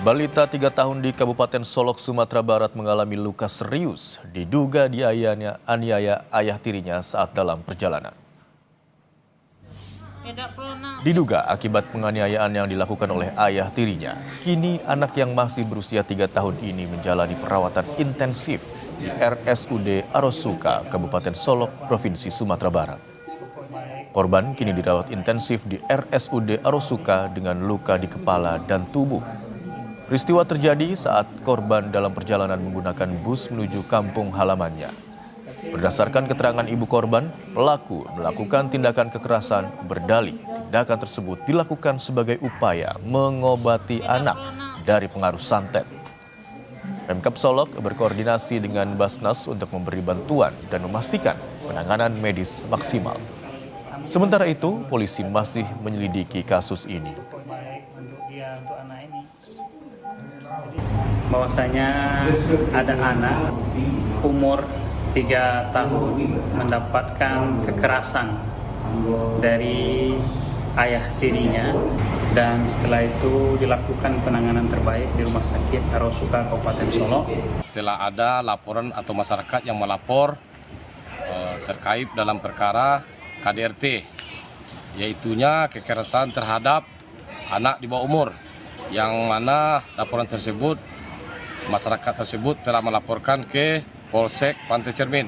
Balita 3 tahun di Kabupaten Solok, Sumatera Barat mengalami luka serius. Diduga aniaya ayah tirinya saat dalam perjalanan. Diduga akibat penganiayaan yang dilakukan oleh ayah tirinya. Kini anak yang masih berusia 3 tahun ini menjalani perawatan intensif di RSUD Arosuka, Kabupaten Solok, Provinsi Sumatera Barat. Korban kini dirawat intensif di RSUD Arosuka dengan luka di kepala dan tubuh. Peristiwa terjadi saat korban dalam perjalanan menggunakan bus menuju kampung halamannya. Berdasarkan keterangan ibu korban, pelaku melakukan tindakan kekerasan, berdalih tindakan tersebut dilakukan sebagai upaya mengobati anak dari pengaruh santet. Pemkab Solok berkoordinasi dengan Basnas untuk memberi bantuan dan memastikan penanganan medis maksimal. Sementara itu, polisi masih menyelidiki kasus ini. Bahwasanya ada anak umur 3 tahun mendapatkan kekerasan dari ayah tirinya, dan setelah itu dilakukan penanganan terbaik di Rumah Sakit Arosuka Kabupaten Solok. Telah ada laporan atau masyarakat yang melapor terkait dalam perkara KDRT, yaitunya kekerasan terhadap anak di bawah umur, yang mana laporan tersebut masyarakat tersebut telah melaporkan ke Polsek Pantai Cermin.